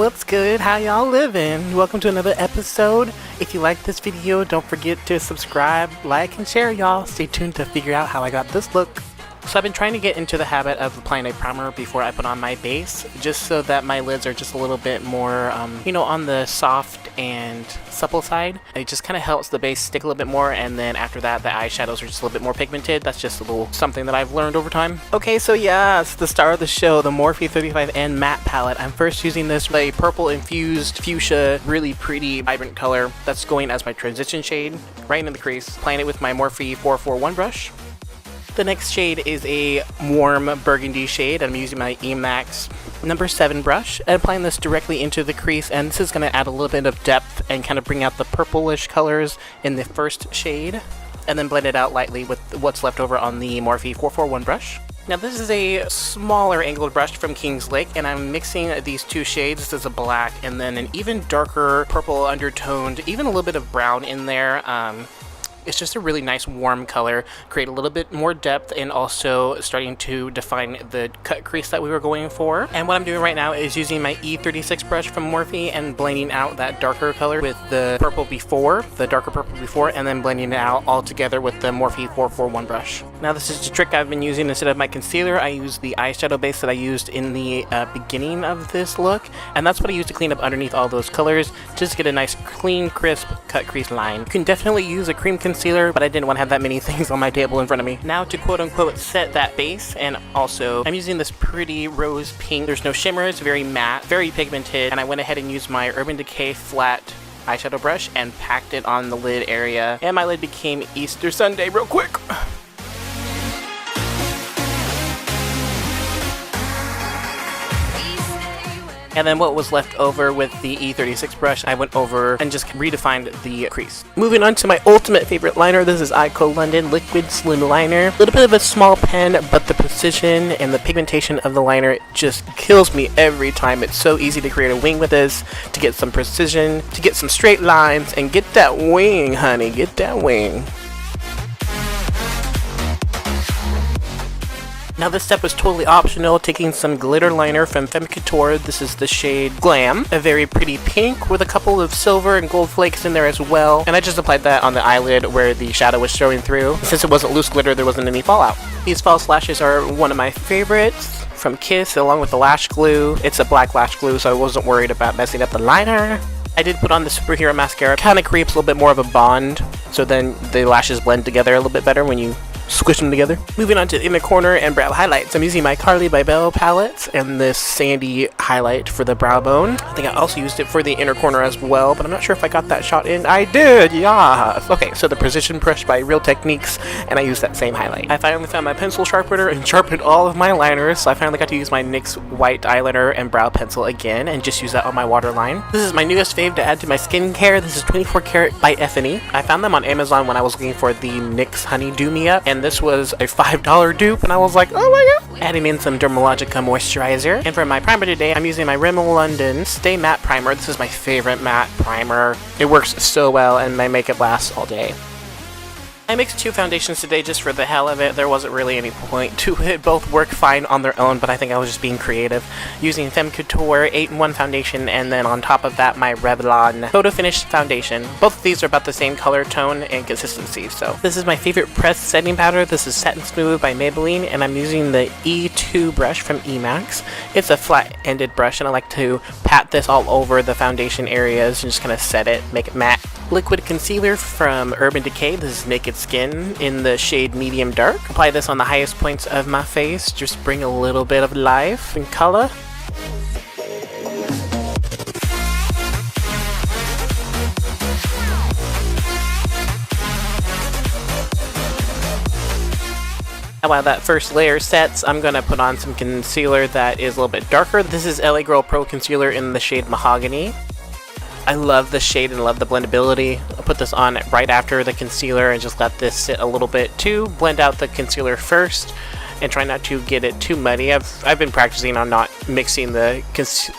What's good? How y'all living? Welcome to another episode. If you like this video, don't forget to subscribe, like, and share, y'all. Stay tuned to figure out how I got this look. So I've been trying to get into the habit of applying a primer before I put on my base, just so that my lids are just a little bit more, on the soft and supple side. It just kind of helps the base stick a little bit more, and then after that, the eyeshadows are just a little bit more pigmented. That's just a little something that I've learned over time. Okay, so yeah, it's the star of the show, the Morphe 35N matte palette. I'm first using this with a purple infused fuchsia, really pretty, vibrant color that's going as my transition shade right into the crease. Applying it with my Morphe 441 brush. The next shade is a warm burgundy shade. I'm using my EYELINER number 7 brush and applying this directly into the crease, and this is going to add a little bit of depth and kind of bring out the purplish colors in the first shade, and then blend it out lightly with what's left over on the Morphe 441 brush. Now this is a smaller angled brush from Kings Lake, and I'm mixing these two shades. This is a black and then an even darker purple undertoned, even a little bit of brown in there. It's just a really nice warm color, create a little bit more depth, and also starting to define the cut crease that we were going for. And what I'm doing right now is using my E36 brush from Morphe and blending out that darker color with the purple before, the darker purple before, and then blending it out all together with the Morphe 441 brush. Now this is the trick I've been using. Instead of my concealer, I use the eyeshadow base that I used in the beginning of this look, and that's what I use to clean up underneath all those colors, just to get a nice clean, crisp cut crease line. You can definitely use a cream concealer, but I didn't want to have that many things on my table in front of me. Now to quote-unquote set that base, and also I'm using this pretty rose pink. There's no shimmer, it's very matte, very pigmented, and I went ahead and used my Urban Decay flat eyeshadow brush and packed it on the lid area, and my lid became Easter Sunday real quick. And then what was left over with the E36 brush, I went over and just redefined the crease. Moving on to my ultimate favorite liner, this is Eyeko London Liquid Slim Liner. A little bit of a small pen, but the precision and the pigmentation of the liner just kills me every time. It's so easy to create a wing with this, to get some precision, to get some straight lines, and get that wing, honey, get that wing. Now this step was totally optional, taking some glitter liner from Femme Couture. This is the shade GLAM, a very pretty pink with a couple of silver and gold flakes in there as well. And I just applied that on the eyelid where the shadow was showing through. Since it wasn't loose glitter, there wasn't any fallout. These false lashes are one of my favorites from Kiss, along with the lash glue. It's a black lash glue, so I wasn't worried about messing up the liner. I did put on the Superhero Mascara. Kind of creates a little bit more of a bond, so then the lashes blend together a little bit better when you squish them together. Moving on to the inner corner and brow highlights. I'm using my Carli Bybel palette and this sandy highlight for the brow bone. I think I also used it for the inner corner as well, but I'm not sure if I got that shot in. I did, yes! Okay, so the Precision Brush by Real Techniques, and I used that same highlight. I finally found my pencil sharpener and sharpened all of my liners, so I finally got to use my NYX white eyeliner and brow pencil again, and just use that on my waterline. This is my newest fave to add to my skincare. This is 24 Karat by F&E. I found them on Amazon when I was looking for the NYX Honey Do Me Up, and this was a $5 dupe, and I was like, oh my god! Adding in some Dermalogica moisturizer. And for my primer today, I'm using my RIMMEL London Stay Matte Primer. This is my favorite matte primer. It works so well, and my makeup lasts all day. I mixed two foundations today just for the hell of it. There wasn't really any point to it. Both work fine on their own, but I think I was just being creative. Using Femme Couture 8-in-1 foundation, and then on top of that, my Revlon PHOTOFINISH foundation. Both of these are about the same color tone and consistency, so. This is my favorite pressed setting powder. This is Satin Smooth by Maybelline, and I'm using the E2 brush from Emax. It's a flat-ended brush, and I like to pat this all over the foundation areas and just kind of set it, make it matte. Liquid concealer from Urban Decay. This is Naked Skin in the shade Medium Dark. Apply this on the highest points of my face. Just bring a little bit of life and color. While that first layer sets, I'm going to put on some concealer that is a little bit darker. This is LA Girl Pro Concealer in the shade Mahogany. I love the shade and love the blendability. I'll put this on right after the concealer and just let this sit a little bit too. Blend out the concealer first, and try not to get it too muddy. I've been practicing on not mixing the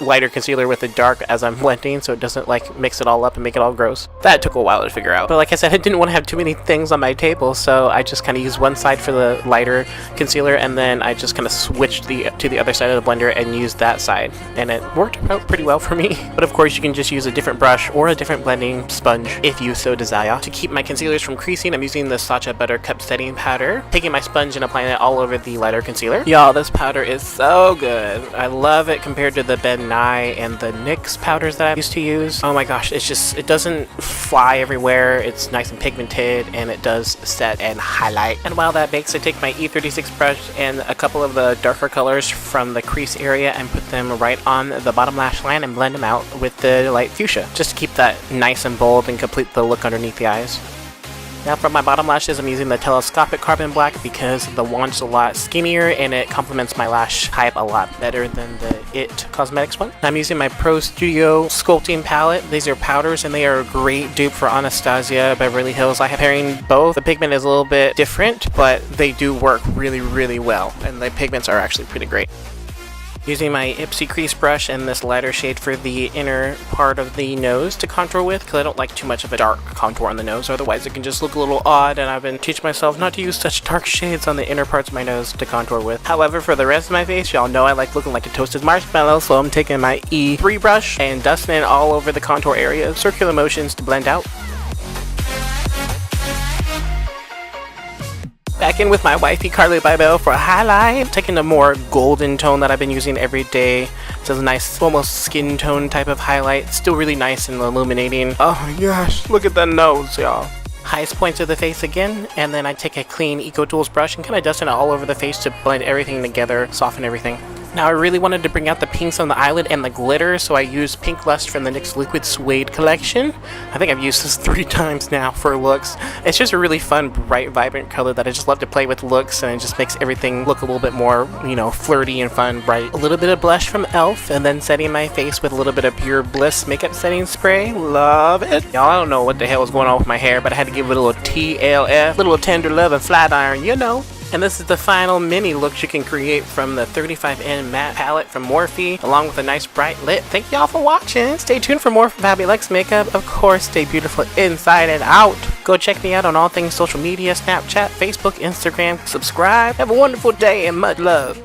lighter concealer with the dark as I'm blending, so it doesn't like mix it all up and make it all gross. That took a while to figure out. But like I said, I didn't want to have too many things on my table, so I just kind of used one side for the lighter concealer, and then I just kind of switched to the other side of the blender and used that side, and it worked out pretty well for me. But of course, you can just use a different brush or a different blending sponge if you so desire. To keep my concealers from creasing, I'm using the SACHA Buttercup setting powder, taking my sponge and applying it all over the lighter concealer. Y'all, this powder is so good. I love it compared to the Ben Nye and the NYX powders that I used to use. Oh my gosh, it doesn't fly everywhere. It's nice and pigmented, and it does set and highlight. And while that bakes, I take my E36 brush and a couple of the darker colors from the crease area and put them right on the bottom lash line and blend them out with the light fuchsia, just to keep that nice and bold and complete the look underneath the eyes. Now for my bottom lashes, I'm using the Telescopic Carbon Black because the wand's a lot skinnier and it complements my lash type a lot better than the IT Cosmetics one. I'm using my Pro Studio Sculpting Palette. These are powders and they are a great dupe for Anastasia Beverly Hills. I have pairing both. The pigment is a little bit different, but they do work really, really well, and the pigments are actually pretty great. Using my Ipsy crease brush and this lighter shade for the inner part of the nose to contour with, because I don't like too much of a dark contour on the nose, otherwise it can just look a little odd, and I've been teaching myself not to use such dark shades on the inner parts of my nose to contour with. However, for the rest of my face, y'all know I like looking like a toasted marshmallow, so I'm taking my E3 brush and dusting it all over the contour area, circular motions to blend out. Back in with my wifey Carli Bybel for a highlight, taking a more golden tone that I've been using every day. It's a nice, almost skin tone type of highlight. Still really nice and illuminating. Oh my gosh, look at that nose, y'all. Highest points of the face again, and then I take a clean Eco Tools brush and kind of dust it all over the face to blend everything together, soften everything. Now I really wanted to bring out the pinks on the eyelid and the glitter, so I used Pink Lust from the NYX Liquid Suede collection. I think I've used this 3 times now for looks. It's just a really fun, bright, vibrant color that I just love to play with looks, and it just makes everything look a little bit more, you know, flirty and fun, bright. A little bit of blush from e.l.f. and then setting my face with a little bit of Pure Bliss makeup setting spray. Love it. Y'all, I don't know what the hell was going on with my hair, but I had to give it a little TLF, little tender love and flat iron, you know. And this is the final mini look you can create from the 35N matte palette from Morphe, along with a nice bright lip. Thank y'all for watching. Stay tuned for more from Fabulous Makeup. Of course, stay beautiful inside and out. Go check me out on all things social media, Snapchat, Facebook, Instagram. Subscribe. Have a wonderful day and much love.